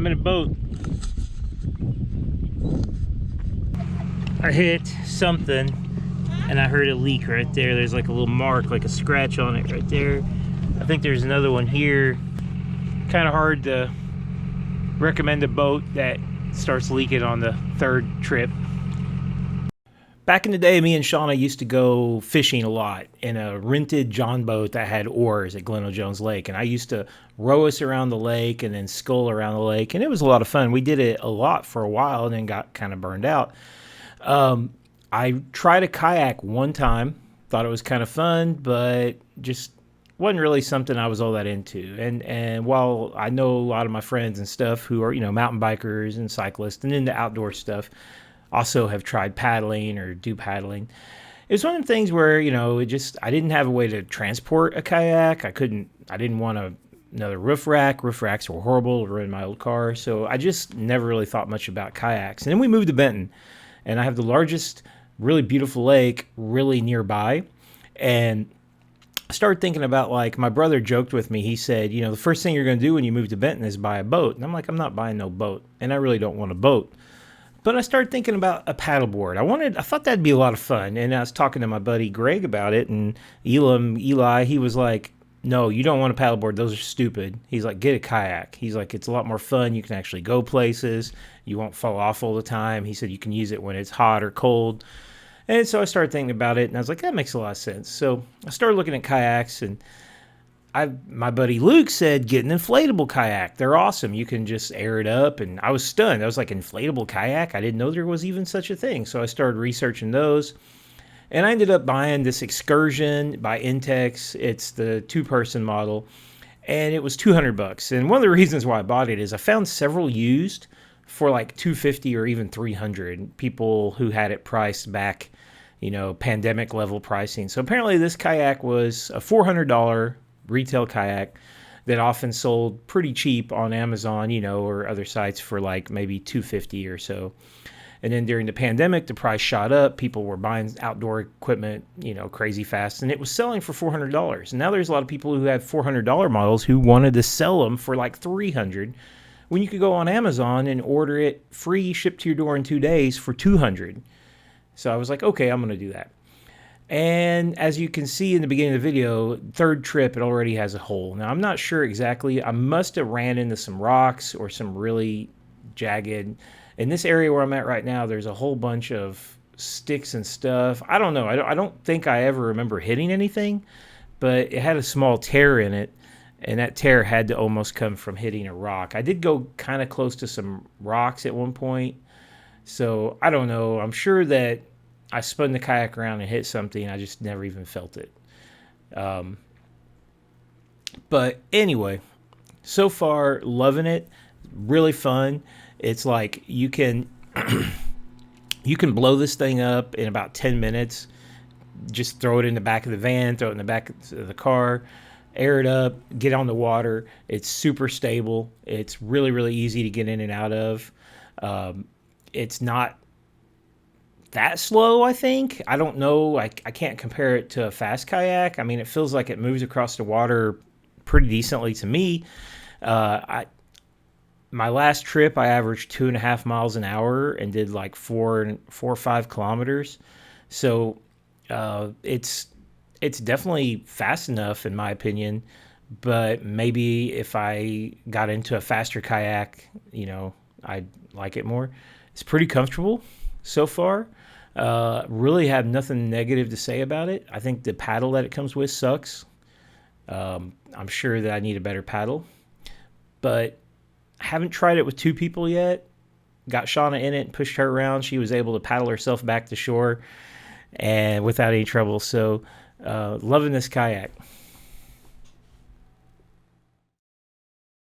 I'm in a boat. I hit something and I heard a leak right there. There's like a little mark, like a scratch on it right there. I think there's another one here. Kind of hard to recommend a boat that starts leaking on the third trip. Back in the day, me and Shauna used to go fishing a lot in a rented John boat that had oars at Glen Jones Lake. And I used to row us around the lake and then scull around the lake. And it was a lot of fun. We did it a lot for a while and then got kind of burned out. I tried a kayak one time, thought it was kind of fun, but just wasn't really something I was all that into. And while I know a lot of my friends and stuff who are, mountain bikers and cyclists and into outdoor stuff, also have tried paddling or do paddling. It was one of the things where, I didn't have a way to transport a kayak. I didn't want another roof rack. Roof racks were horrible. They were in my old car. So I just never really thought much about kayaks. And then we moved to Benton, and I have the largest, really beautiful lake really nearby. And I started thinking about, like, my brother joked with me. He said, the first thing you're going to do when you move to Benton is buy a boat. And I'm like, I'm not buying no boat. And I really don't want a boat. But I started thinking about a paddleboard. I thought that'd be a lot of fun. And I was talking to my buddy Greg about it, and Eli, he was like, no, you don't want a paddleboard. Those are stupid. He's like, get a kayak. He's like, it's a lot more fun. You can actually go places. You won't fall off all the time. He said you can use it when it's hot or cold. And so I started thinking about it, and I was like, that makes a lot of sense. So I started looking at kayaks, and my buddy Luke said, get an inflatable kayak. They're awesome. You can just air it up. And I was stunned. I was like, inflatable kayak? I didn't know there was even such a thing. So I started researching those. And I ended up buying this Excursion by Intex. It's the two-person model. And it was $200. And one of the reasons why I bought it is I found several used for like $250 or even $300. People who had it priced back, pandemic level pricing. So apparently this kayak was a $400 retail kayak that often sold pretty cheap on Amazon, or other sites for like maybe $250 or so. And then during the pandemic, the price shot up. People were buying outdoor equipment, crazy fast, and it was selling for $400. And now there's a lot of people who have $400 models who wanted to sell them for like $300, when you could go on Amazon and order it free, shipped to your door in 2 days for $200. So I was like, okay, I'm going to do that. And as you can see in the beginning of the video, third trip, it already has a hole. Now, I'm not sure exactly. I must have ran into some rocks or some really jagged. In this area where I'm at right now, there's a whole bunch of sticks and stuff. I don't know. I don't think I ever remember hitting anything, but it had a small tear in it, and that tear had to almost come from hitting a rock. I did go kind of close to some rocks at one point, so I don't know. I'm sure that I spun the kayak around and hit something. I just never even felt it. But anyway, so far, loving it. Really fun. It's like you can blow this thing up in about 10 minutes. Just throw it in the back of the van, throw it in the back of the car, air it up, get on the water. It's super stable. It's really, really easy to get in and out of. It's not that slow, I think. I don't know. I can't compare it to a fast kayak. I mean, it feels like it moves across the water pretty decently to me. My last trip, I averaged 2.5 miles an hour and did like 4 or 5 kilometers. So it's definitely fast enough, in my opinion. But maybe if I got into a faster kayak, I'd like it more. It's pretty comfortable so far. Really have nothing negative to say about it. I think the paddle that it comes with sucks. I'm sure that I need a better paddle, but I haven't tried it with 2 people yet. Got Shauna in it, pushed her around. She was able to paddle herself back to shore and without any trouble. So loving this kayak.